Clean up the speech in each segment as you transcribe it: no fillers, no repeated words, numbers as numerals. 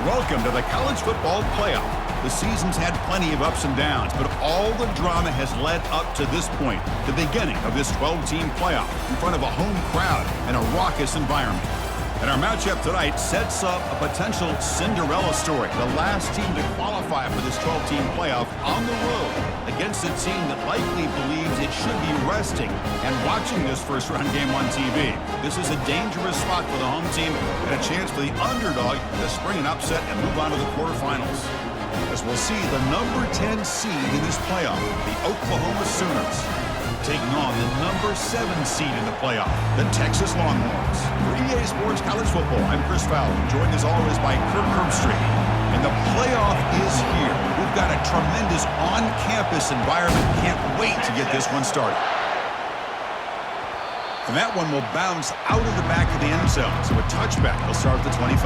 Welcome to the college football playoff. The season's had plenty of ups and downs, but all the drama has led up to this point, the beginning of this 12-team playoff in front of a home crowd and a raucous environment. And our matchup tonight sets up a potential Cinderella story, the last team to qualify for this 12-team playoff on the road against a team that likely believes it should be resting and watching this first-round game on TV. This is a dangerous spot for the home team and a chance for the underdog to spring an upset and move on to the quarterfinals. As we'll see the number 10 seed in this playoff, the Oklahoma Sooners, taking on the number 7 seed in the playoff, the Texas Longhorns. For EA Sports College Football, I'm Chris Fowler, joined as always by Kirk Herbstreit. And the playoff is here. We've got a tremendous on-campus environment. Can't wait to get this one started. And that one will bounce out of the back of the end zone. So a touchback will start at the 25.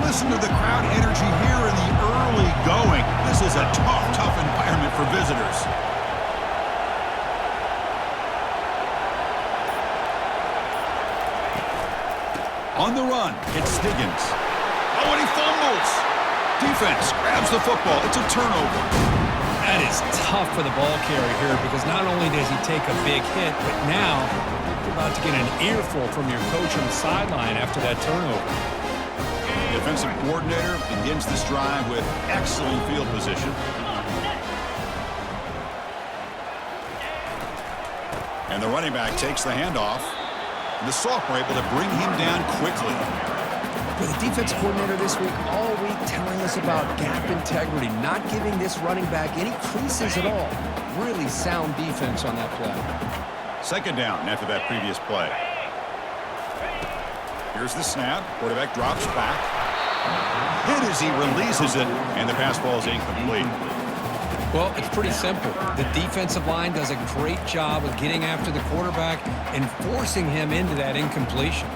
Listen to the crowd energy here in the early going. This is a tough environment for visitors. On the run, it's Stiggins. Oh, and he fumbles. Defense grabs the football. It's a turnover. That is tough for the ball carrier here because not only does he take a big hit, but now you're about to get an earful from your coach on the sideline after that turnover. The defensive coordinator begins this drive with excellent field position. And the running back takes the handoff. And the sophomore able to bring him down quickly. With the defensive coordinator this week, all week telling us about gap integrity, not giving this running back any creases at all. Really sound defense on that play. Second down after that previous play. Here's the snap. Quarterback drops back. Hit as he releases it, and the pass ball is incomplete. Well, it's pretty simple. The defensive line does a great job of getting after the quarterback and forcing him into that incompletion.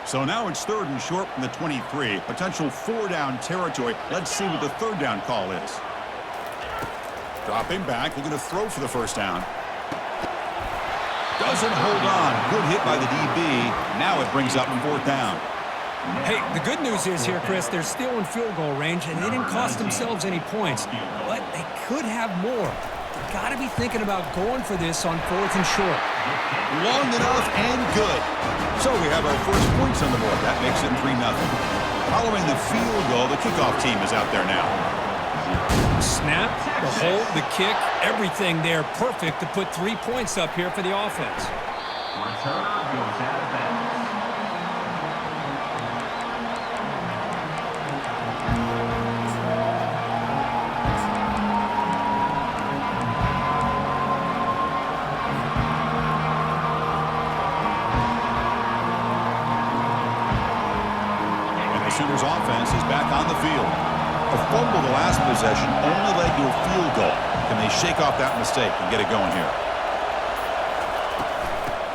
So now it's 3rd and short from the 23. Potential 4-down territory. Let's see what the 3rd down call is. Dropping back, looking to throw for the first down. Doesn't hold on. Good hit by the DB. Now it brings up 4th down. Hey, the good news is here, Chris, they're still in field goal range, and they didn't cost themselves any points. But they could have more. They've got to be thinking about going for this on 4th and short. Long enough and good. So we have our first points on the board. That makes it 3-0. Following the field goal, the kickoff team is out there now. Snap, the hold, the kick, everything there perfect to put 3 points up here for the offense. And the Sooners offense is back on the field. A fumble the last possession only led to a field goal. Can they shake off that mistake and get it going here?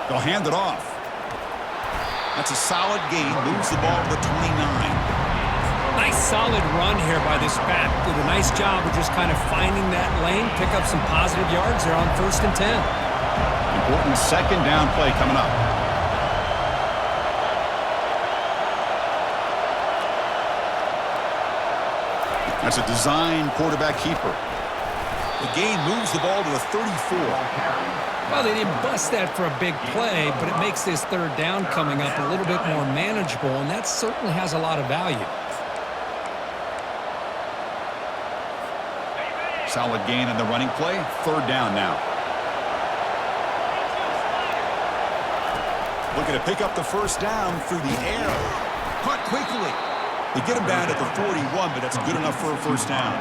They'll hand it off. That's a solid gain. Moves the ball to the 29. Nice solid run here by this back. Did a nice job of just kind of finding that lane, pick up some positive yards there on 1st and 10. Important 2nd down play coming up. That's a design quarterback keeper. The gain moves the ball to the 34. Well, they didn't bust that for a big play, but it makes this 3rd down coming up a little bit more manageable, and that certainly has a lot of value. Solid gain on the running play. 3rd down now. Looking to pick up the first down through the air. Caught quickly. They get him down at the 41, but that's good enough for a first down.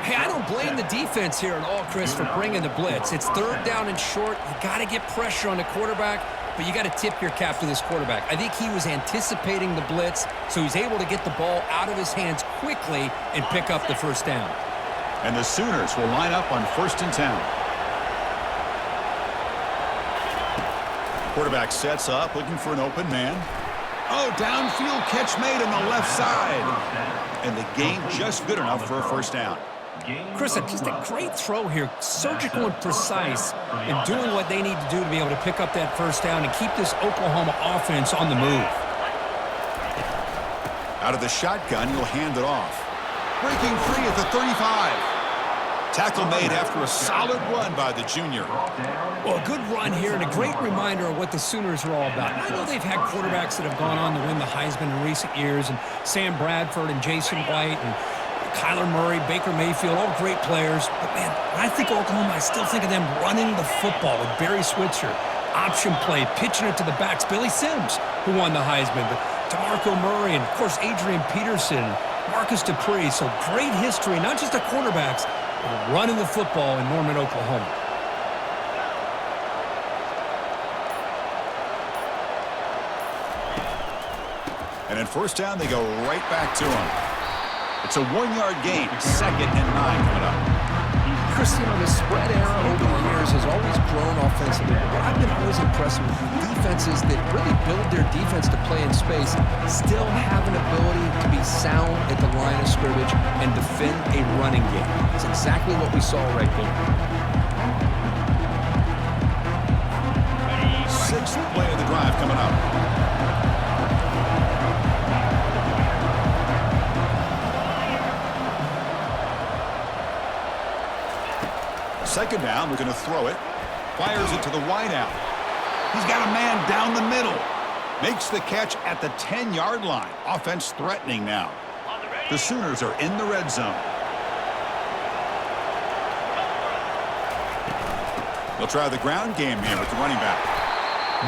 Hey, I don't blame the defense here at all, Chris, for bringing the blitz. It's 3rd down and short. You got to get pressure on the quarterback, but you got to tip your cap to this quarterback. I think he was anticipating the blitz, so he's able to get the ball out of his hands quickly and pick up the first down. And the Sooners will line up on 1st and 10. Quarterback sets up, looking for an open man. Oh, downfield catch made on the left side. And the gain just good enough for a first down. Chris, just a great throw here. Surgical and precise in doing what they need to do to be able to pick up that first down and keep this Oklahoma offense on the move. Out of the shotgun, he'll hand it off. Breaking free at the 35. Tackle made after a solid run by the junior. Well, a good run here and a great reminder of what the Sooners are all about. I know they've had quarterbacks that have gone on to win the Heisman in recent years, and Sam Bradford and Jason White and Kyler Murray, Baker Mayfield, all great players. But, man, when I think Oklahoma, I still think of them running the football with Barry Switzer. Option play, pitching it to the backs. Billy Sims, who won the Heisman, but DeMarco Murray, and, of course, Adrian Peterson, Marcus Dupree. So great history, not just of quarterbacks, but running the football in Norman, Oklahoma. And in first down, they go right back to him. It's a 1-yard gain, 2nd and 9 coming up. Chris, you know, the spread era over the years has always grown offensively. But I've been always impressed with defenses that really build their defense to play in space, still have an ability to be sound at the line of scrimmage and defend a running game. It's exactly what we saw right there. 6th play of the drive coming up. Second down, we're going to throw it. Fires it to the wideout. He's got a man down the middle. Makes the catch at the 10-yard line. Offense threatening now. The Sooners are in the red zone. They'll try the ground game here with the running back.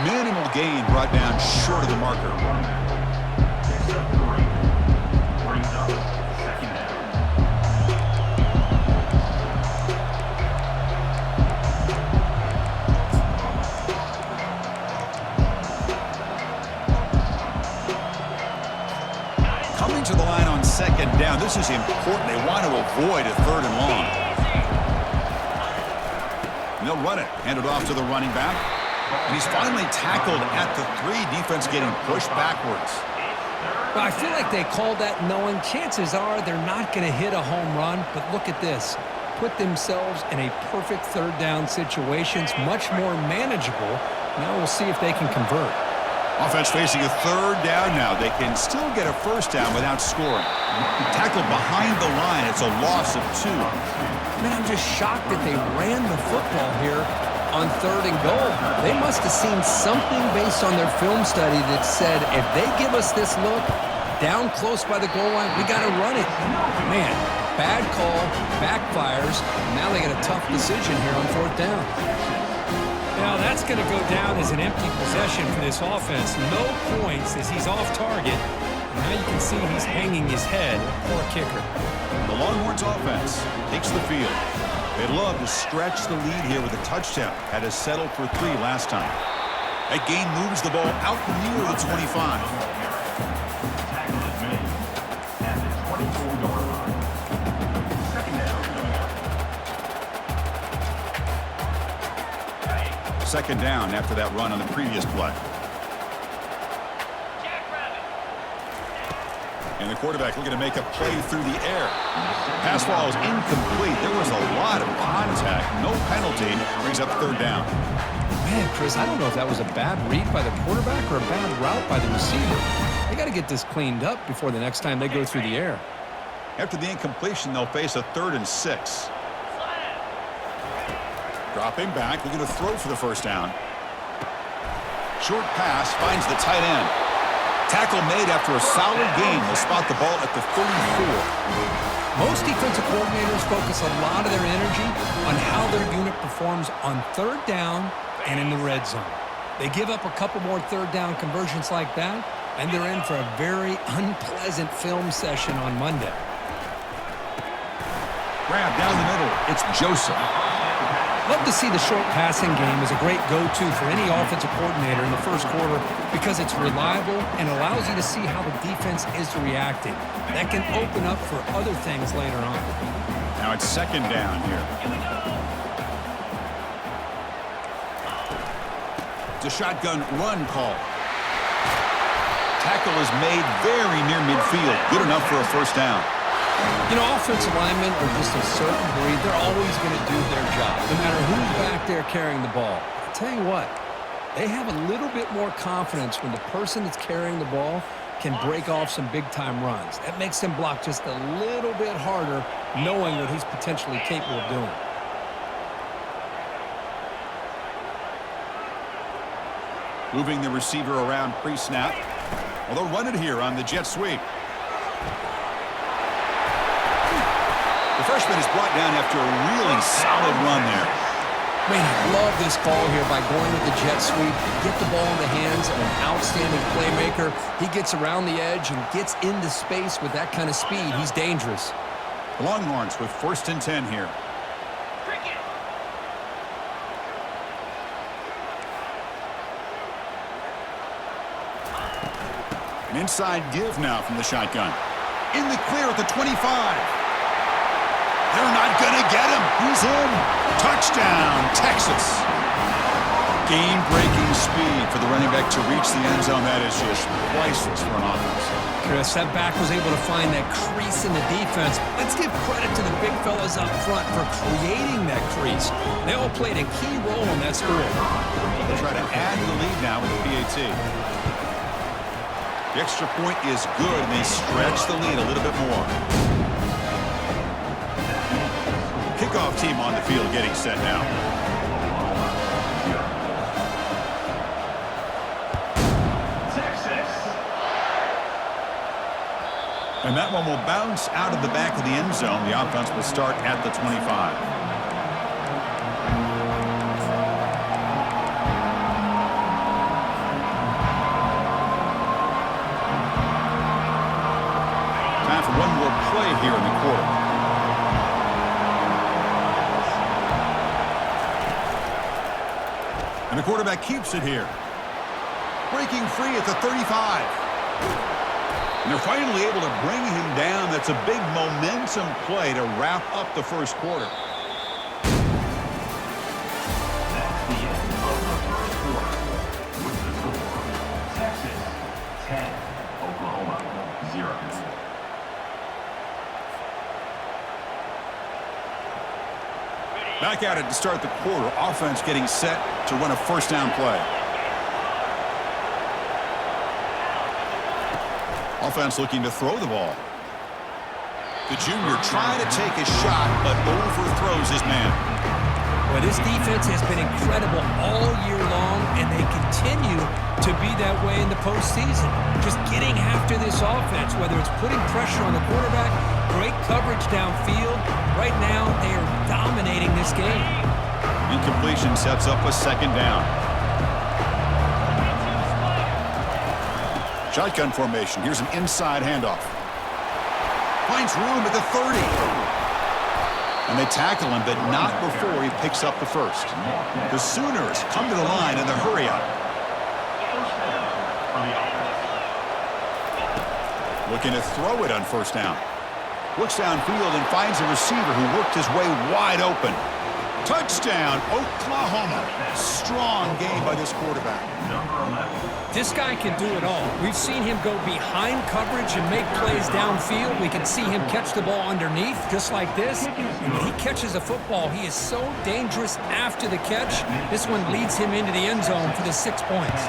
Minimal gain brought down short of the marker. To the line on second down. This is important. They want to avoid a 3rd and long. And they'll run it. Hand it off to the running back. And he's finally tackled at the 3. Defense getting pushed backwards. Well, I feel like they called that knowing chances are they're not going to hit a home run. But look at this. Put themselves in a perfect 3rd down situations. Much more manageable. Now we'll see if they can convert. Offense facing a 3rd down now. They can still get a first down without scoring. Tackled behind the line. It's a loss of 2. Man, I'm just shocked that they ran the football here on 3rd and goal. They must have seen something based on their film study that said, if they give us this look down close by the goal line, we got to run it. Man, bad call, backfires. Now they get a tough decision here on 4th down. Now that's going to go down as an empty possession for this offense. No points as he's off target. Now you can see he's hanging his head. Poor kicker. The Longhorns offense takes the field. They'd love to stretch the lead here with a touchdown. Had to settle for 3 last time. That gain moves the ball out near the 25. Second down after that run on the previous play. And the quarterback looking to make a play through the air. Pass ball is incomplete. There was a lot of contact. No penalty. Brings up 3rd down. Man, Chris, I don't know if that was a bad read by the quarterback or a bad route by the receiver. They got to get this cleaned up before the next time they go through the air. After the incompletion, they'll face a 3rd and 6. Dropping back, looking to throw for the first down. Short pass finds the tight end. Tackle made after a solid gain. They'll spot the ball at the 34. Most defensive coordinators focus a lot of their energy on how their unit performs on 3rd down and in the red zone. They give up a couple more 3rd down conversions like that, and they're in for a very unpleasant film session on Monday. Grab down the middle. It's Joseph. Love to see the short passing game as a great go-to for any offensive coordinator in the first quarter because it's reliable and allows you to see how the defense is reacting. That can open up for other things later on. Now it's second down here. It's a shotgun run call. tackle is made very near midfield. Good enough for a first down. You know, offensive linemen are just a certain breed. They're always going to do their job, no matter who's back there carrying the ball. I'll tell you what, they have a little bit more confidence when the person that's carrying the ball can break off some big-time runs. That makes them block just a little bit harder, knowing what he's potentially capable of doing. Moving the receiver around pre-snap. Well, they'll run it here on the jet sweep. The freshman is brought down after a really solid run there. Man, I love this call here by going with the jet sweep. Get the ball in the hands of an outstanding playmaker. He gets around the edge and gets into space with that kind of speed. He's dangerous. The Longhorns with 1st and 10 here. An inside give now from the shotgun. In the clear at the 25. They're not going to get him. He's in. Touchdown, Texas. Game-breaking speed for the running back to reach the end zone. That is just priceless for an offense. Chris, that back was able to find that crease in the defense. Let's give credit to the big fellas up front for creating that crease. They all played a key role in that score. They'll try to add to the lead now with the PAT. The extra point is good, and they stretch the lead a little bit more. Kickoff team on the field getting set now. And that one will bounce out of the back of the end zone. The offense will start at the 25. One more play here in the quarter. And the quarterback keeps it here. Breaking free at the 35. And they're finally able to bring him down. That's a big momentum play to wrap up the first quarter. Texas 10, Oklahoma 0. Back at it to start the quarter. Offense getting set to run a first down play. Offense looking to throw the ball. The junior trying to take a shot, but overthrows his man. Well, this defense has been incredible all year long, and they continue to be that way in the postseason. Just getting after this offense, whether it's putting pressure on the quarterback, great coverage downfield. Right now, they are dominating this game. Incompletion sets up a second down. Shotgun formation. Here's an inside handoff. Finds room at the 30. And they tackle him, but not before he picks up the first. The Sooners come to the line in the hurry-up. Looking to throw it on first down. Looks downfield and finds a receiver who worked his way wide open. Touchdown, Oklahoma. Strong game by this quarterback. This guy can do it all. We've seen him go behind coverage and make plays downfield. We can see him catch the ball underneath, just like this. And when he catches a football, he is so dangerous after the catch. This one leads him into the end zone for the 6 points.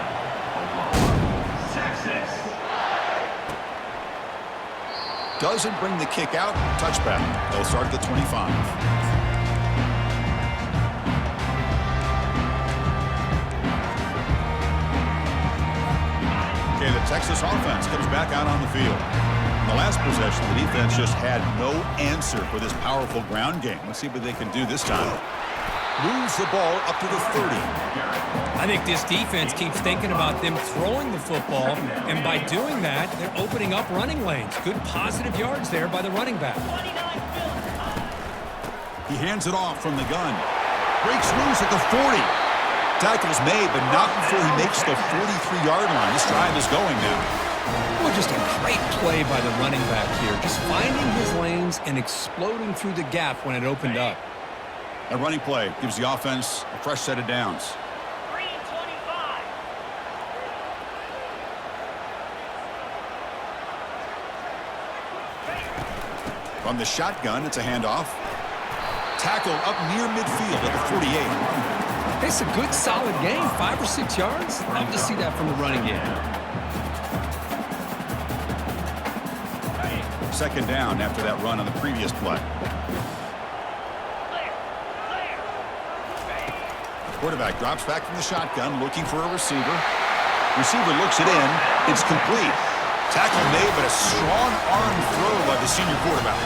Doesn't bring the kick out. Touchback. They'll start at the 25. Okay, the Texas offense comes back out on the field. In the last possession, the defense just had no answer for this powerful ground game. Let's see what they can do this time. Moves the ball up to the 30. I think this defense keeps thinking about them throwing the football, and by doing that, they're opening up running lanes. Good positive yards there by the running back. He hands it off from the gun. Breaks loose at the 40. Tackle's made, but not before he makes the 43-yard line. This drive is going now. Well, just a great play by the running back here. Just finding his lanes and exploding through the gap when it opened up. A running play gives the offense a fresh set of downs. From the shotgun, it's a handoff. Tackle up near midfield at the 48. It's a good, solid game. 5 or 6 yards. Love to see that from the running game. Second down after that run on the previous play. Quarterback drops back from the shotgun, looking for a receiver. Receiver looks it in. It's complete. Tackle made, but a strong arm throw by the senior quarterback.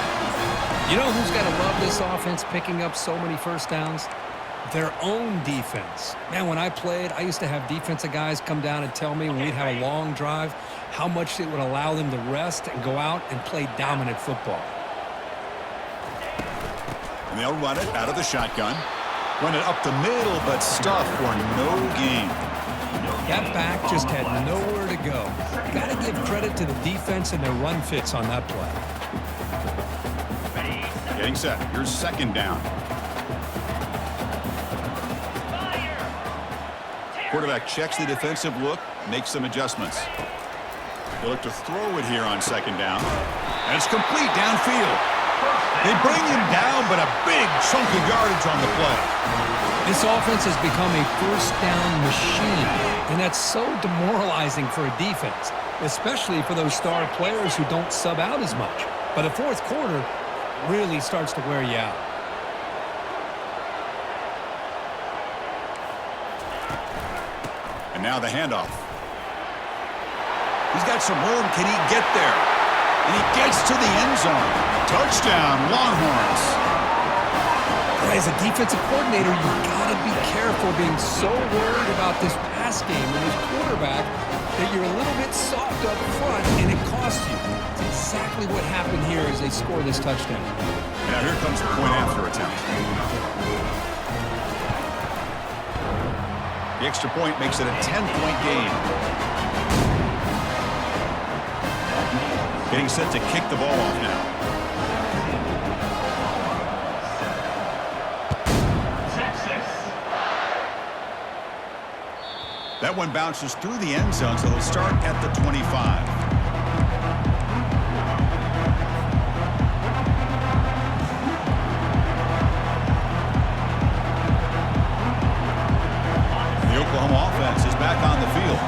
You know who's got to love this offense picking up so many first downs? Their own defense. Man, when I played, I used to have defensive guys come down and tell me when we'd have a long drive how much it would allow them to rest and go out and play dominant football. And they'll run it out of the shotgun. Run it up the middle, but stuff for no gain. That back just had nowhere to go. Got to give credit to the defense and their run fits on that play. Getting set. Here's second down. Quarterback checks the defensive look, makes some adjustments. He'll look to throw it here on second down. And it's complete downfield. They bring him down, but a big chunk of yardage on the play. This offense has become a first down machine, and that's so demoralizing for a defense, especially for those star players who don't sub out as much. But the fourth quarter really starts to wear you out. And now the handoff. He's got some room. Can he get there? And he gets to the end zone. Touchdown, Longhorns. As a defensive coordinator, you've got to be careful being so worried about this pass game and this quarterback that you're a little bit soft up front and it costs you. It's exactly what happened here as they score this touchdown. Now here comes the point after attempt. The extra point makes it a 10-point game. Getting set to kick the ball off now. That one bounces through the end zone, so they'll start at the 25. The Oklahoma offense is back on the field.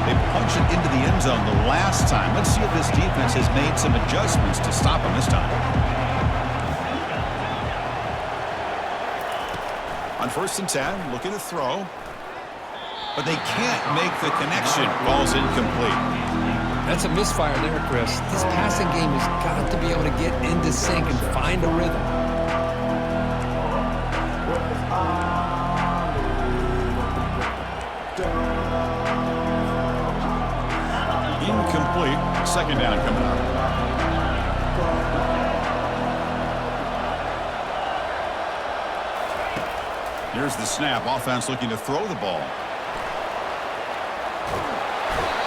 They punch it into the end zone the last time. Let's see if this defense has made some adjustments to stop them this time. On 1st and 10, looking to throw. But they can't make the connection. Ball's incomplete. That's a misfire there, Chris. This passing game has got to be able to get into sync and find a rhythm. Incomplete. Second down coming up. Here's the snap. Offense looking to throw the ball.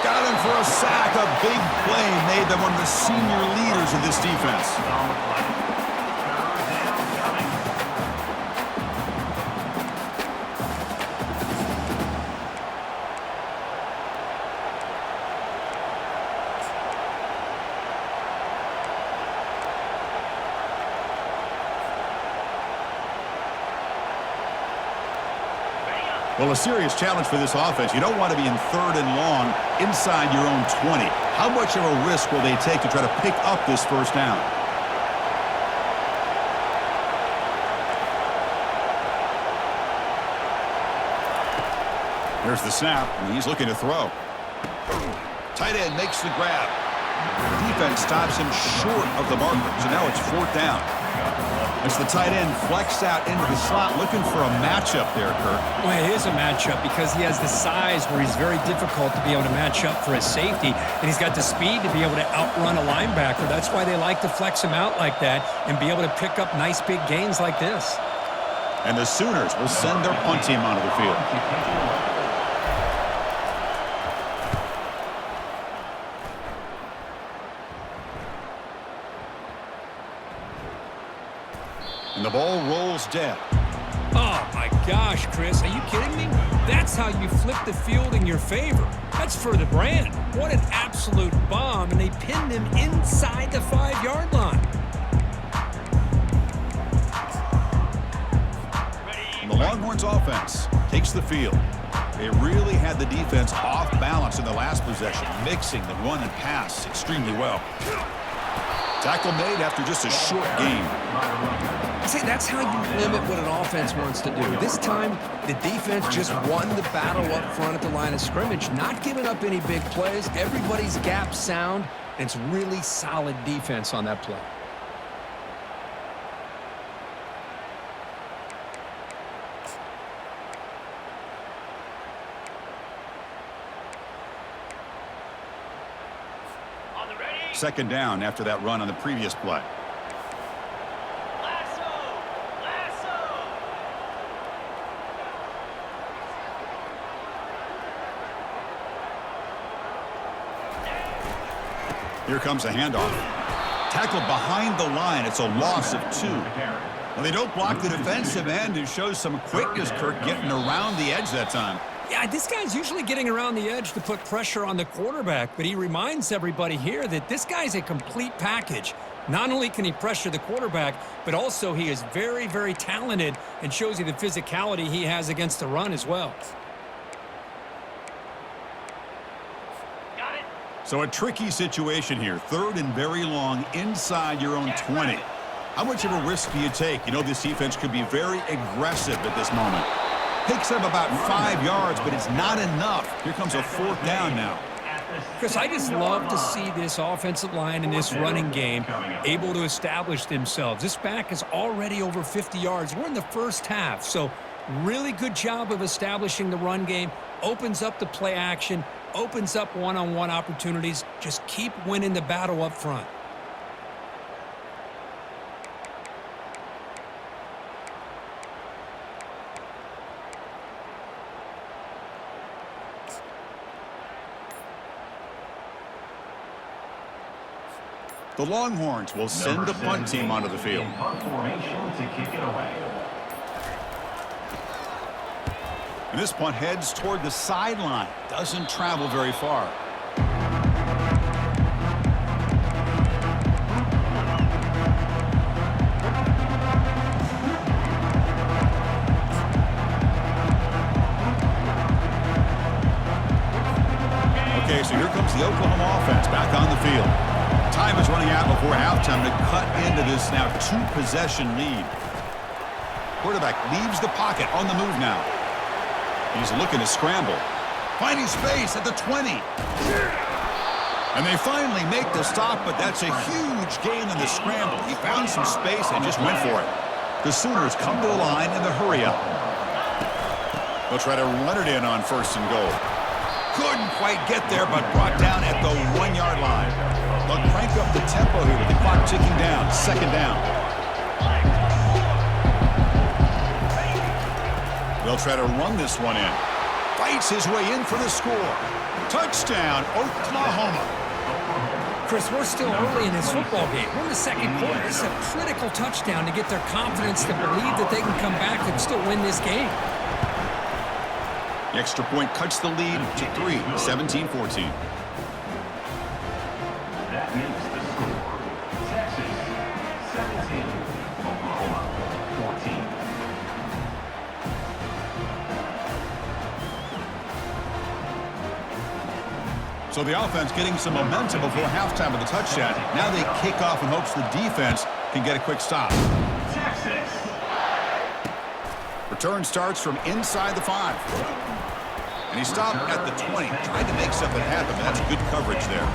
Got him for a sack. A big play made by one of the senior leaders of this defense. Well, a serious challenge for this offense. You don't want to be in 3rd and long inside your own 20. How much of a risk will they take to try to pick up this first down? Here's the snap, and he's looking to throw. Tight end makes the grab. The defense stops him short of the marker, so now it's 4th down. As the tight end flexed out into the slot, looking for a matchup there, Kirk. Well, it is a matchup because he has the size where he's very difficult to be able to match up for his safety, and he's got the speed to be able to outrun a linebacker. That's why they like to flex him out like that and be able to pick up nice big gains like this. And the Sooners will send their punt team onto the field. And the ball rolls dead. Oh, my gosh, Chris. Are you kidding me? That's how you flip the field in your favor. That's for the brand. What an absolute bomb, and they pinned him inside the 5-yard line. The Longhorns offense takes the field. They really had the defense off balance in the last possession, mixing the run and pass extremely well. Tackle made after just a short game. See, that's how you limit what an offense wants to do. This time, the defense just won the battle up front at the line of scrimmage, not giving up any big plays. Everybody's gap sound, and it's really solid defense on that play. Second down after that run on the previous play. Here comes a handoff. Tackled behind the line. It's a loss of 2. Well, they don't block the defensive end and shows some quickness, Kirk, getting around the edge that time. Yeah, this guy's usually getting around the edge to put pressure on the quarterback, but he reminds everybody here that this guy's a complete package. Not only can he pressure the quarterback, but also he is very, very talented and shows you the physicality he has against the run as well. So a tricky situation here. 3rd and very long inside your own 20. How much of a risk do you take? You know this defense could be very aggressive at this moment. Picks up about 5 yards, but it's not enough. Here comes a 4th down now. Chris, I just love to see this offensive line and this running game able to establish themselves. This back is already over 50 yards. We're in the first half, so really good job of establishing the run game. Opens up the play action, opens up one-on-one opportunities. Just keep winning the battle up front. The Longhorns will send the punt team onto the field. Punt formation to kick it away. And this punt heads toward the sideline. Doesn't travel very far. Okay, so here comes the Oklahoma offense back on the field. Time is running out before halftime to cut into this now 2-possession lead. Quarterback leaves the pocket on the move now. He's looking to scramble. Finding space at the 20. And they finally make the stop, but that's a huge gain in the scramble. He found some space and just went for it. The Sooners come to the line in the hurry up. They'll try to run it in on 1st and goal. Couldn't quite get there, but brought down at the 1-yard line. They'll crank up the tempo here with the clock ticking down. 2nd down. They'll try to run this one in. Fights his way in for the score. Touchdown, Oklahoma. Chris, we're still early in this football game. We're in the 2nd quarter. It's a critical touchdown to get their confidence to believe that they can come back and still win this game. The extra point cuts the lead to 3, 17-14. That makes the score. Texas 17, Oklahoma 14. So the offense getting some momentum before halftime with the touchdown. Now they kick off in hopes the defense can get a quick stop. Texas. Return starts from inside the 5. And he stopped at the 20. Tried to make something happen, but that's good coverage there.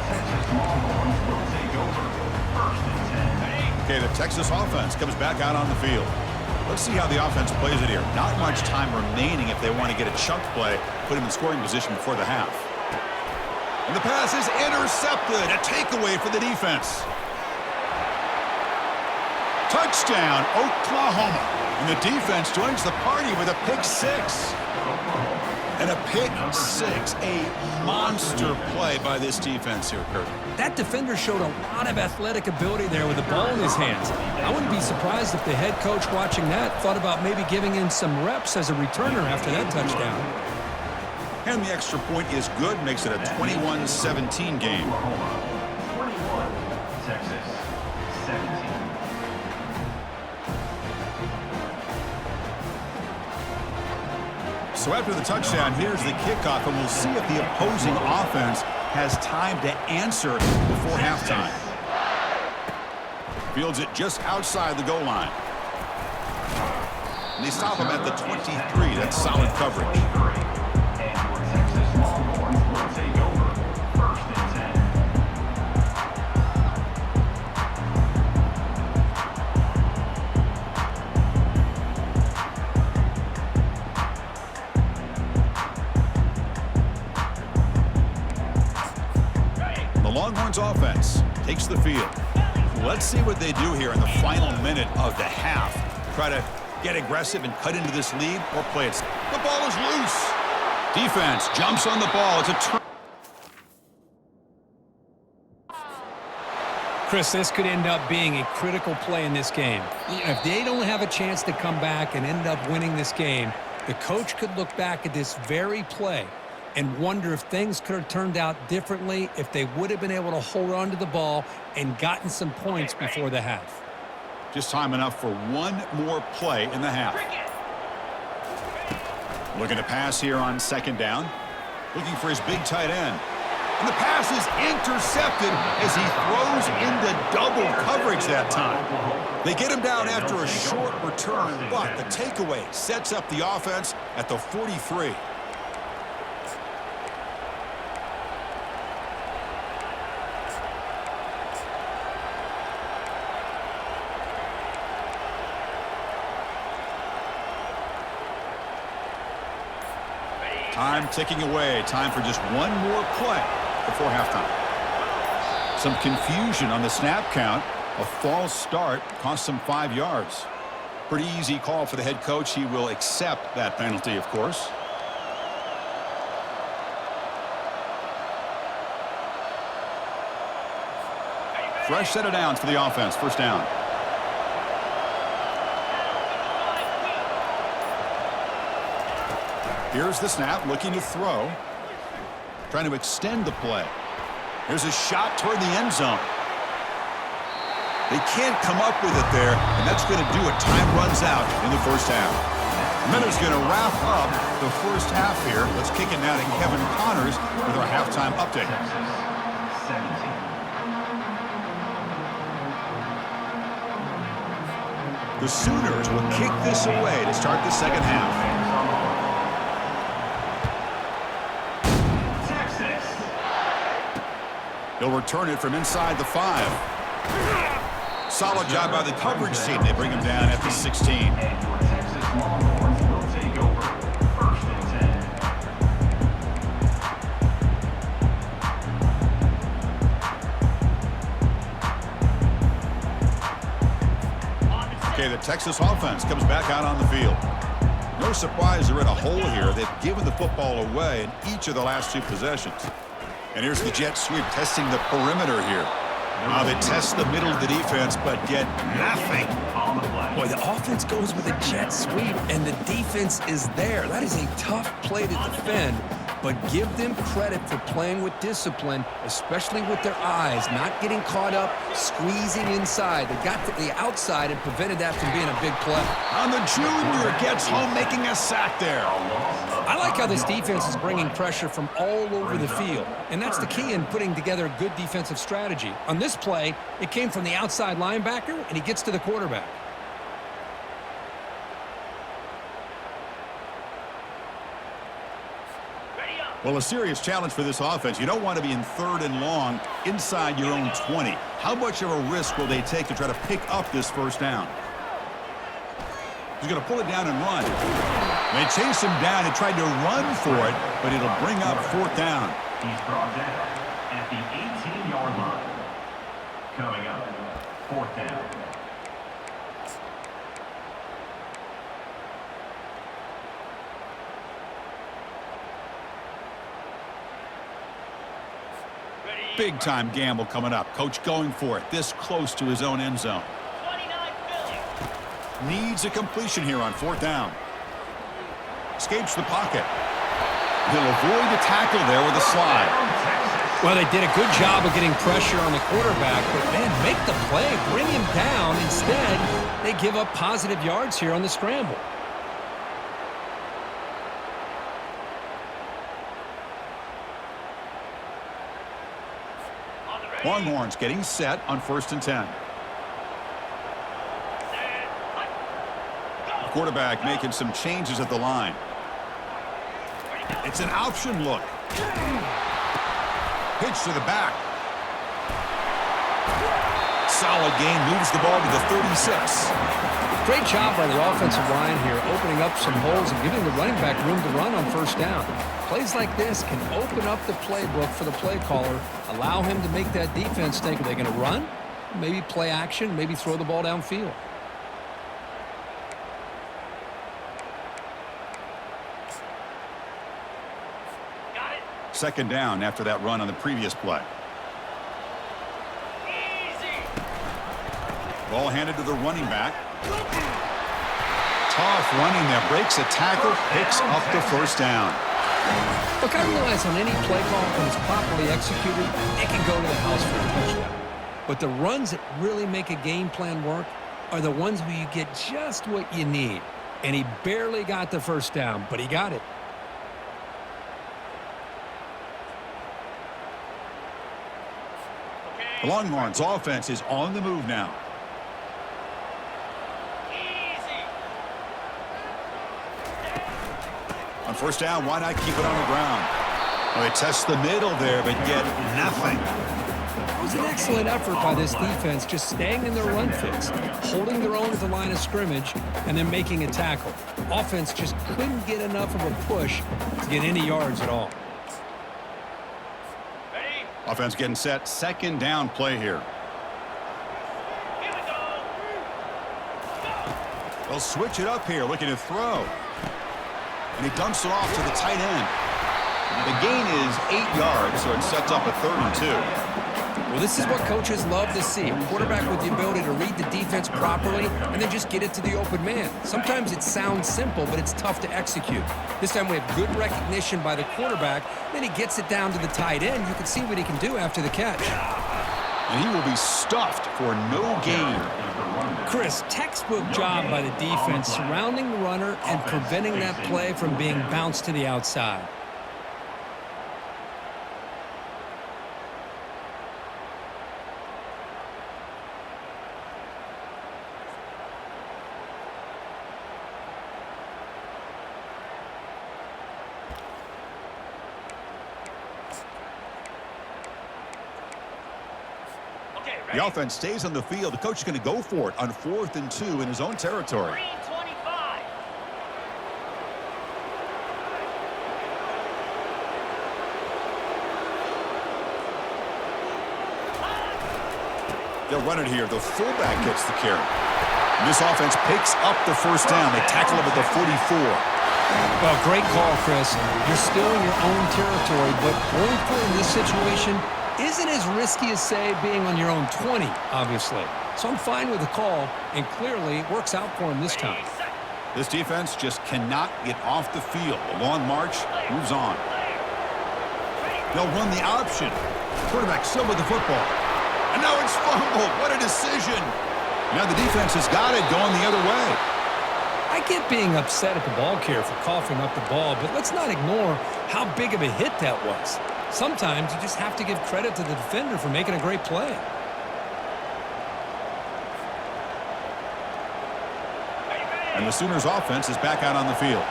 Okay, the Texas offense comes back out on the field. Let's see how the offense plays it here. Not much time remaining if they want to get a chunk play, put him in scoring position before the half. And the pass is intercepted. A takeaway for the defense. Touchdown, Oklahoma. And the defense joins the party with a pick 6. And a pick 6, a monster play by this defense here, Kirk. That defender showed a lot of athletic ability there with the ball in his hands. I wouldn't be surprised if the head coach watching that thought about maybe giving him some reps as a returner after that touchdown. And the extra point is good, makes it a 21-17 game. 21, Texas 17. So after the touchdown, here's the kickoff, and we'll see if the opposing offense has time to answer before halftime. Fields it just outside the goal line. And they stop him at the 23. That's solid coverage. And your Texas Longhorns will take over 1st and 10. The Longhorns offense takes the field. Let's see what they do here in the final minute of the half. Try to get aggressive and cut into this lead or play it. The ball is loose. Defense jumps on the ball. It's a turn. Chris, this could end up being a critical play in this game. If they don't have a chance to come back and end up winning this game, the coach could look back at this very play and wonder if things could have turned out differently if they would have been able to hold on to the ball and gotten some points before the half. Just time enough for one more play in the half. Looking to pass here on 2nd down. Looking for his big tight end. And the pass is intercepted as he throws into double coverage that time. They get him down after a short return, but the takeaway sets up the offense at the 43. Time ticking away. Time for just one more play before halftime. Some confusion on the snap count. A false start cost them 5 yards. Pretty easy call for the head coach. He will accept that penalty, of course. Fresh set of downs for the offense. 1st down. Here's the snap, looking to throw. Trying to extend the play. Here's a shot toward the end zone. They can't come up with it there, and that's going to do it. Time runs out in the 1st half. Miller's going to wrap up the 1st half here. Let's kick it now to Kevin Connors with our halftime update. Texas 17. The Sooners will kick this away to start the 2nd half. He'll return it from inside the 5. Solid job by the coverage team. They bring him down at the 16. And your Texas Longhorns will take over 1st and 10. Okay, the Texas offense comes back out on the field. No surprise they're in a hole here. They've given the football away in each of the last 2 possessions. And here's the jet sweep testing the perimeter here. Now they test the middle of the defense, but get nothing. Boy, the offense goes with a jet sweep, and the defense is there. That is a tough play to defend, but give them credit for playing with discipline, especially with their eyes, not getting caught up, squeezing inside. They got to the outside and prevented that from being a big play. And the junior gets home, making a sack there. I like how this defense is bringing pressure from all over the field, and that's the key in putting together a good defensive strategy. On this play, it came from the outside linebacker, and he gets to the quarterback. Well, a serious challenge for this offense. You don't want to be in 3rd and long inside your own 20. How much of a risk will they take to try to pick up this 1st down? He's going to pull it down and run. They chased him down and tried to run for it, but it'll bring up 4th down. He's brought down at the 18-yard line. Coming up, 4th down. Big-time gamble coming up. Coach going for it, this close to his own end zone. Needs a completion here on 4th down. Escapes the pocket. He'll avoid the tackle there with a slide. Well, they did a good job of getting pressure on the quarterback, but, man, make the play, bring him down. Instead, they give up positive yards here on the scramble. Longhorns getting set on 1st and 10. The quarterback making some changes at the line. It's an option look. Pitch to the back. Solid gain, moves the ball to the 36. Great job by the offensive line here, opening up some holes and giving the running back room to run on 1st down. Plays like this can open up the playbook for the play caller, allow him to make that defense think, are they going to run? Maybe play action, maybe throw the ball downfield. Got it. 2nd down after that run on the previous play. Ball handed to the running back. Tough running there. Breaks a tackle. Picks up the 1st down. Look, I realize on any play call, when it's properly executed, it can go to the house for a touchdown. But the runs that really make a game plan work are the ones where you get just what you need. And he barely got the 1st down, but he got it. The Longhorns offense is on the move now. On 1st down, why not keep it on the ground? Well, they test the middle there, but get nothing. It was an excellent effort by this defense, just staying in their run fix, holding their own at the line of scrimmage, and then making a tackle. Offense just couldn't get enough of a push to get any yards at all. Offense getting set. 2nd down play here. They'll switch it up here, looking to throw. And he dumps it off to the tight end. The gain is 8 yards, so it sets up a 3rd and 2. Well, this is what coaches love to see. A quarterback with the ability to read the defense properly and then just get it to the open man. Sometimes it sounds simple, but it's tough to execute. This time we have good recognition by the quarterback. Then he gets it down to the tight end. You can see what he can do after the catch. And he will be stuffed for no gain. Chris, textbook job by the defense surrounding the runner and preventing that play from being bounced to the outside. The offense stays on the field. The coach is going to go for it on 4th and 2 in his own territory. They'll run it here. The fullback gets the carry. And this offense picks up the 1st down. They tackle him at the 44. Well, great call, Chris. You're still in your own territory, but going for it in this situation isn't as risky as, say, being on your own 20, obviously. So I'm fine with the call, and clearly it works out for him this time. This defense just cannot get off the field. The long march moves on. They'll run the option. Quarterback still with the football. And now it's fumbled. What a decision. Now the defense has got it going the other way. I get being upset at the ball carrier for coughing up the ball, but let's not ignore how big of a hit that was. Sometimes you just have to give credit to the defender for making a great play. And the Sooners offense is back out on the field.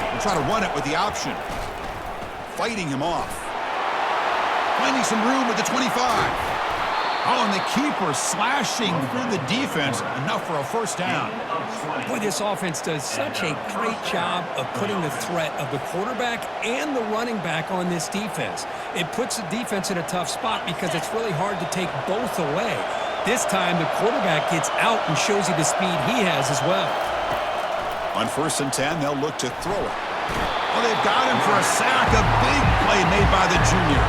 We'll try to run it with the option. Fighting him off. Finding some room at the 25. Oh, and the keeper slashing through the defense. Enough for a 1st down. Boy, this offense does such a great job of putting the threat of the quarterback and the running back on this defense. It puts the defense in a tough spot because it's really hard to take both away. This time, the quarterback gets out and shows you the speed he has as well. On 1st and 10, they'll look to throw it. Oh, they've got him for a sack. A big play made by the junior.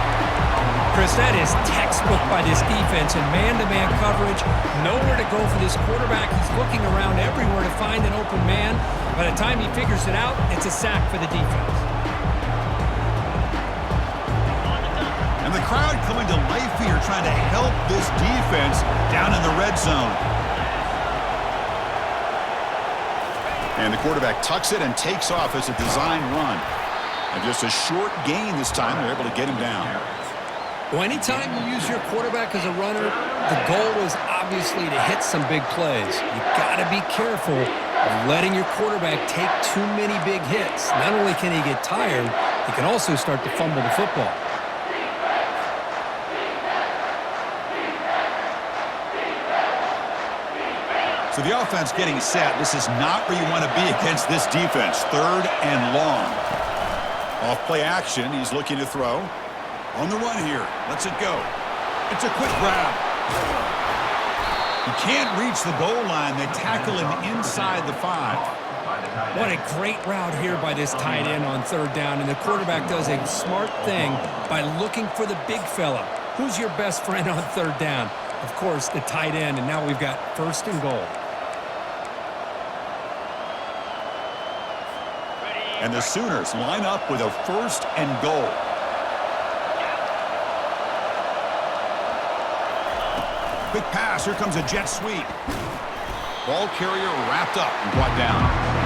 Chris, that is textbook by this defense in man-to-man coverage. Nowhere to go for this quarterback. He's looking around everywhere to find an open man. By the time he figures it out, it's a sack for the defense. And the crowd coming to life here, trying to help this defense down in the red zone. And the quarterback tucks it and takes off as a design run. And just a short gain this time. They're able to get him down. Well, anytime you use your quarterback as a runner, the goal is obviously to hit some big plays. You got to be careful of letting your quarterback take too many big hits. Not only can he get tired, he can also start to fumble the football. So the offense getting set. This is not where you want to be against this defense. 3rd and long. Off play action. He's looking to throw. On the run here. Lets it go. It's a quick grab. He can't reach the goal line. They tackle him inside the 5. What a great route here by this tight end on 3rd down. And the quarterback does a smart thing by looking for the big fella. Who's your best friend on 3rd down? Of course, the tight end. And now we've got 1st and goal. And the Sooners line up with a 1st and goal. Quick pass. Here comes a jet sweep. Ball carrier wrapped up and brought down.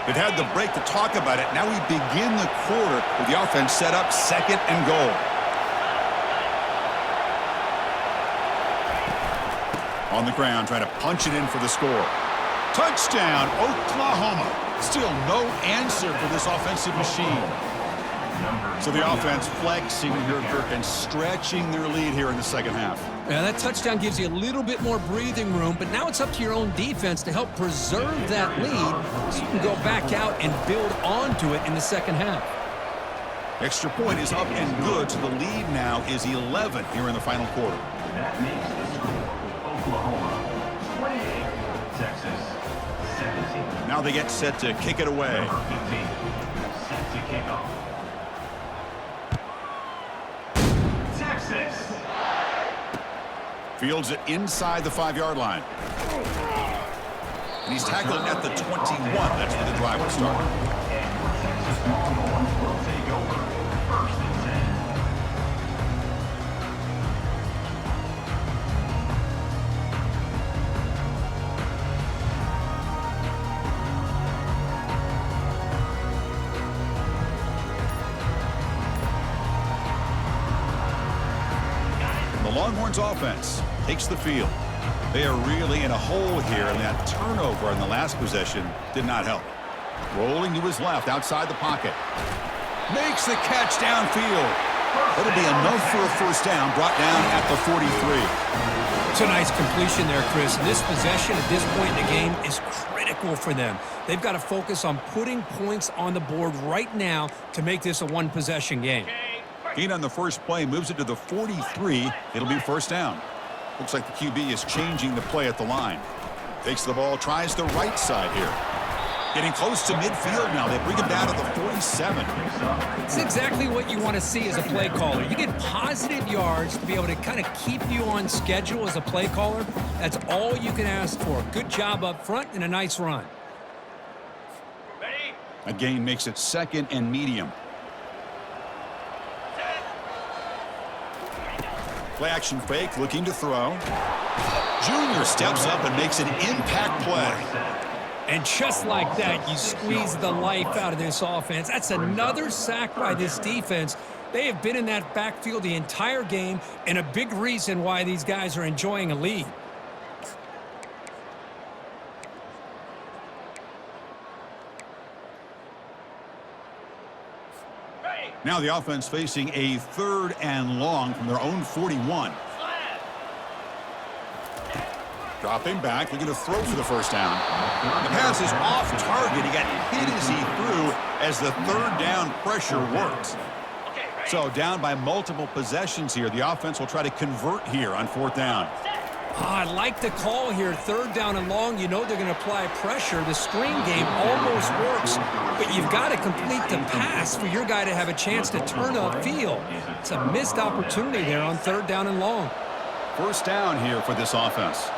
They've had the break to talk about it. Now we begin the quarter with the offense set up 2nd and goal. On the ground, trying to punch it in for the score. Touchdown, Oklahoma. Still no answer for this offensive machine. So the offense flexing here, Kirk, and stretching their lead here in the 2nd half. Yeah, that touchdown gives you a little bit more breathing room, but now it's up to your own defense to help preserve that lead so you can go back out and build onto it in the 2nd half. Extra point is up and good, so the lead now is 11 here in the final quarter. That makes the score Oklahoma 28, Texas 17. Now they get set to kick it away. Number 15, set to kick off. Texas. Fields it inside the 5-yard line. And he's tackled at the 21. That's where the drive will start. And Texas Longhorns will take over 1st and 10. The Longhorns offense takes the field. They are really in a hole here, and that turnover in the last possession did not help. Rolling to his left outside the pocket. Makes the catch downfield. That'll be enough for a 1st down, brought down at the 43. It's a nice completion there, Chris. This possession at this point in the game is critical for them. They've got to focus on putting points on the board right now to make this a 1-possession game. Gain on the first play, moves it to the 43. It'll be 1st down. Looks like the QB is changing the play at the line. Takes the ball, tries the right side here. Getting close to midfield now. They bring him down to the 47. It's exactly what you want to see as a play caller. You get positive yards to be able to kind of keep you on schedule as a play caller. That's all you can ask for. Good job up front and a nice run. A gain makes it 2nd and medium. Play action fake, looking to throw. Junior steps up and makes an impact play. And just like that, you squeeze the life out of this offense. That's another sack by this defense. They have been in that backfield the entire game, and a big reason why these guys are enjoying a lead. Now the offense facing a 3rd and long from their own 41. Dropping back, looking to throw for the 1st down. The pass is off target. He got hit as he threw as the 3rd down pressure works. So down by multiple possessions here. The offense will try to convert here on 4th down. I like the call here. 3rd down and long. You know they're going to apply pressure. The screen game almost works, but you've got to complete the pass for your guy to have a chance to turn upfield. It's a missed opportunity there on 3rd down and long. First down here for this offense.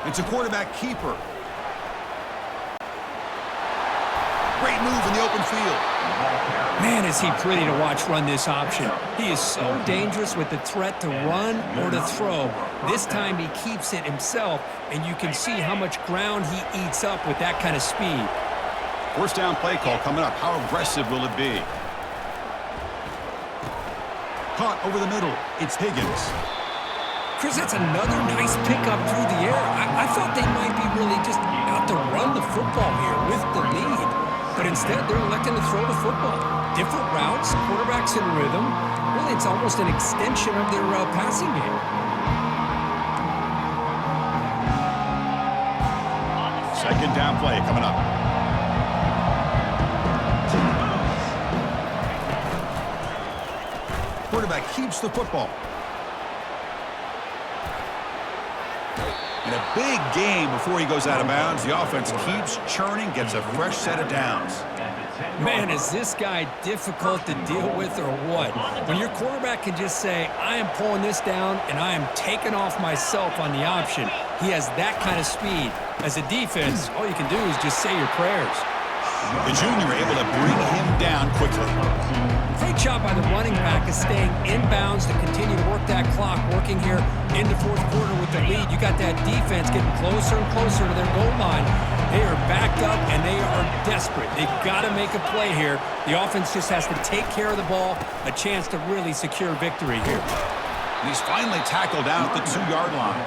It's a quarterback keeper. Great move in the open field. Man, is he pretty to watch run this option. He is so dangerous with the threat to run or to throw. This time he keeps it himself, and you can see how much ground he eats up with that kind of speed. First down play call coming up. How aggressive will it be? Caught over the middle. It's Higgins. Chris, that's another nice pickup through the air. I thought they might be really just out to run the football here with the lead. But instead, they're electing to throw the football. Different routes, quarterbacks in rhythm. Really, it's almost an extension of their passing game. Second down play coming up. Quarterback keeps the football. And a big game before he goes out of bounds. The offense keeps churning, gets a fresh set of downs. Man, is this guy difficult to deal with or what? When your quarterback can just say, I am pulling this down and I am taking off myself on the option. He has that kind of speed. As a defense, all you can do is just say your prayers. The junior able to bring him down quickly. Great job by the running back of staying inbounds to continue to work that clock, working here into fourth quarter with the lead. You got that defense getting closer and closer to their goal line. They are backed up, and they are desperate. They've got to make a play here. The offense just has to take care of the ball, a chance to really secure victory here. And he's finally tackled down at the 2-yard line.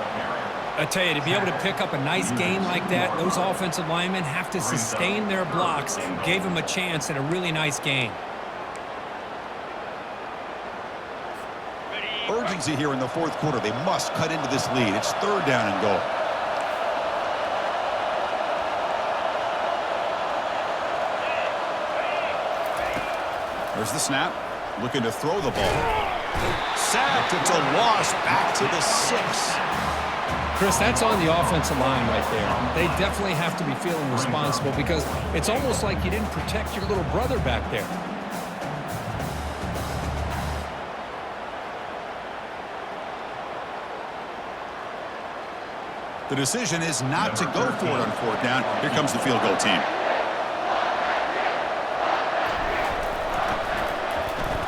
I tell you, to be able to pick up a nice gain like that, those offensive linemen have to sustain their blocks. Gave him a chance at a really nice gain. Urgency here in the fourth quarter. They must cut into this lead. It's third down and goal. There's the snap. Looking to throw the ball. Sacked. It's a loss. Back to the 6. Chris, that's on the offensive line right there. They definitely have to be feeling responsible because it's almost like you didn't protect your little brother back there. The decision is not to go for it on fourth down. Here comes the field goal team.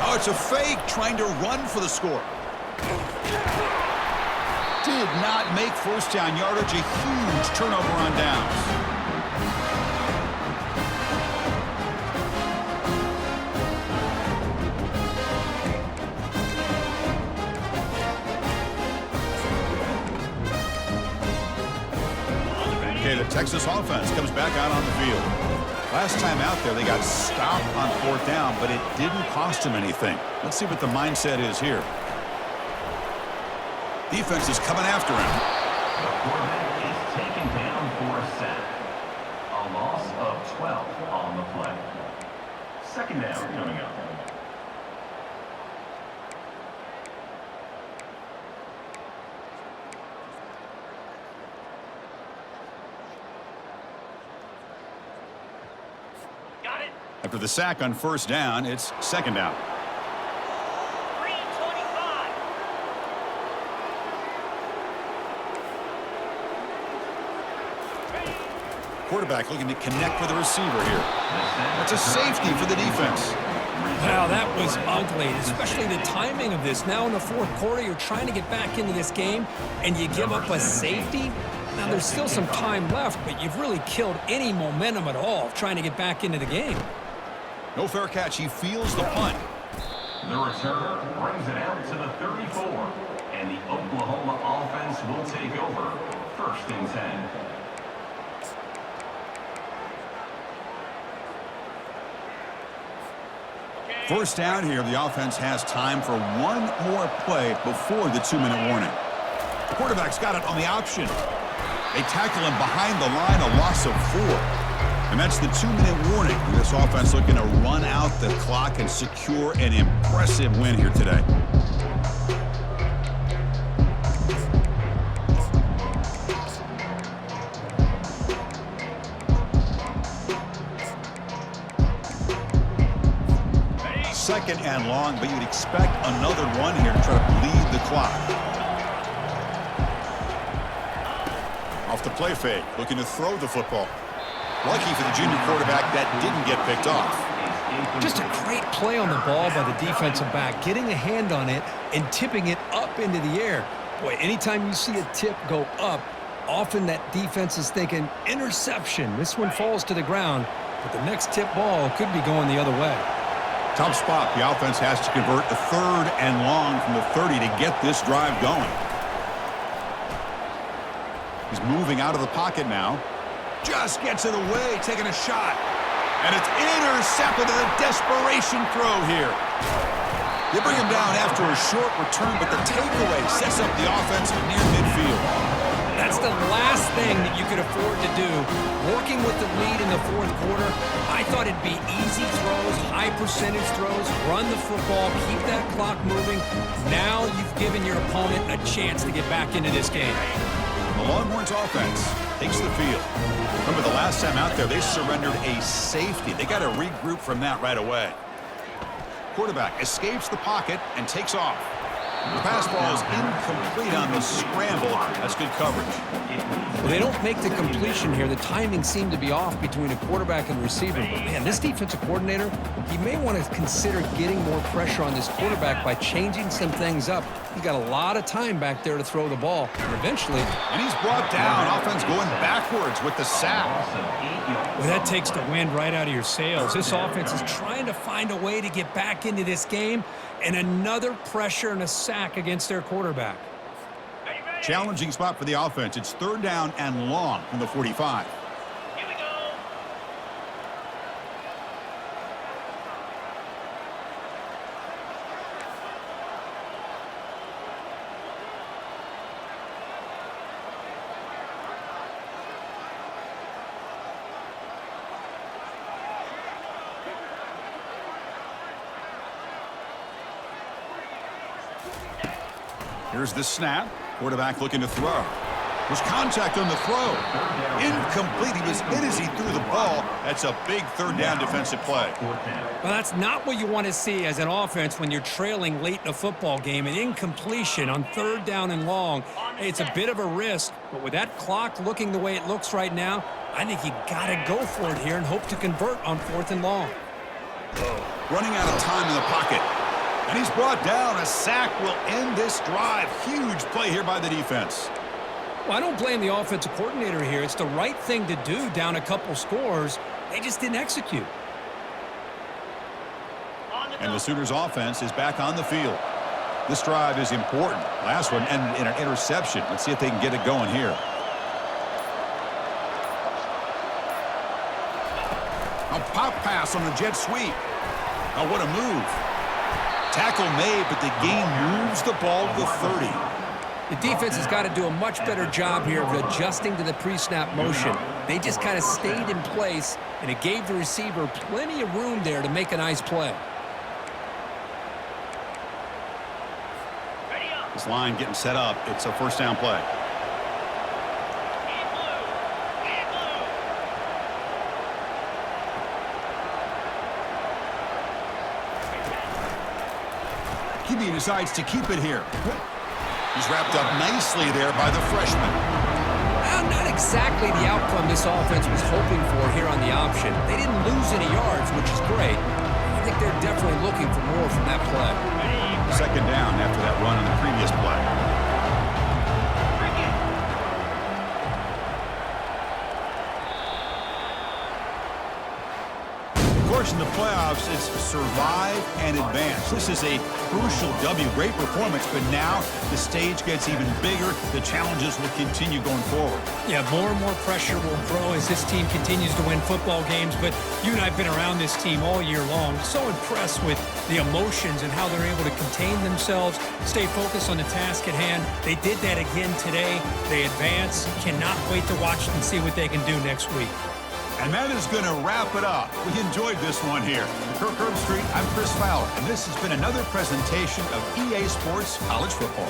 Oh, it's a fake trying to run for the score. Did not make first down yardage. A huge turnover on downs. Okay, the Texas offense comes back out on the field. Last time out there, they got stopped on fourth down, but it didn't cost them anything. Let's see what the mindset is here. Defense is coming after him. The quarterback is taken down for a sack. A loss of 12 on the play. Second down coming up. After the sack on first down, it's second down. Quarterback looking to connect with the receiver here. That's a safety for the defense. Wow, that was ugly, especially the timing of this. Now in the fourth quarter, you're trying to get back into this game, and you give up a safety. Now, there's still some time left, but you've really killed any momentum at all trying to get back into the game. No fair catch. He feels the punt. The returner brings it out to the 34, and the Oklahoma offense will take over first and 10. First down here, the offense has time for one more play before the 2-minute warning. The quarterback's got it on the option. They tackle him behind the line, a loss of 4. And that's the 2-minute warning. This offense looking to run out the clock and secure an impressive win here today. 2nd and long, but you'd expect another one here to try to bleed the clock. Off the play fake, looking to throw the football. Lucky for the junior quarterback that didn't get picked off. Just a great play on the ball by the defensive back, getting a hand on it and tipping it up into the air. Boy, anytime you see a tip go up, often that defense is thinking interception. This one falls to the ground, but the next tip ball could be going the other way. Tough spot. The offense has to convert a 3rd and long from the 30 to get this drive going. He's moving out of the pocket now. Just gets it away, taking a shot. And it's intercepted in a desperation throw here. They bring him down after a short return, but the takeaway sets up the offense near midfield. That's the last thing that you could afford to do. Working with the lead in the 4th quarter, I thought it'd be easy throws, high percentage throws, run the football, keep that clock moving. Now you've given your opponent a chance to get back into this game. The Longhorns offense takes the field. Remember the last time out there, they surrendered a safety. They got to regroup from that right away. Quarterback escapes the pocket and takes off. The pass ball is incomplete on the scramble. That's good coverage. Well, they don't make the completion here. The timing seemed to be off between a quarterback and receiver. But, man, this defensive coordinator, he may want to consider getting more pressure on this quarterback by changing some things up. He's got a lot of time back there to throw the ball. And eventually... And he's brought down. Offense going backwards with the sack. Well, that takes the wind right out of your sails. This offense is trying to find a way to get back into this game, and another pressure and a sack against their quarterback. Challenging spot for the offense. It's 3rd down and long from the 45. Here we go. Here's the snap. Quarterback looking to throw. There's contact on the throw. Incomplete. He was hit as he threw the ball. That's a big 3rd down defensive play. Well, that's not what you want to see as an offense when you're trailing late in a football game. An incompletion on 3rd down and long. It's a bit of a risk, but with that clock looking the way it looks right now, I think you got to go for it here and hope to convert on 4th and long. Running out of time in the pocket. And he's brought down. A sack will end this drive. Huge play here by the defense. Well, I don't blame the offensive coordinator here. It's the right thing to do down a couple scores. They just didn't execute. And the Sooners offense is back on the field. This drive is important. Last one ended in an interception. Let's see if they can get it going here. A pop pass on the jet sweep. Oh, what a move. Tackle made, but the gain moves the ball to the 30. The defense has got to do a much better job here of adjusting to the pre-snap motion. They just kind of stayed in place, and it gave the receiver plenty of room there to make a nice play. This line getting set up. It's a 1st down play. QB decides to keep it here. He's wrapped up nicely there by the freshman. Well, not exactly the outcome this offense was hoping for here on the option. They didn't lose any yards, which is great. I think they're definitely looking for more from that play. 2nd down after that run on the previous play. Of course, in the playoffs, it's survive and advance. This is a crucial W. Great performance, but now the stage gets even bigger. The challenges will continue going forward. Yeah, more and more pressure will grow as this team continues to win football games, but you and I have been around this team all year long. So impressed with the emotions and how they're able to contain themselves, stay focused on the task at hand. They did that again today. They advance. Cannot wait to watch and see what they can do next week. And that is going to wrap it up. We enjoyed this one here. Kirk Herbstreit, I'm Chris Fowler, and this has been another presentation of EA Sports College Football.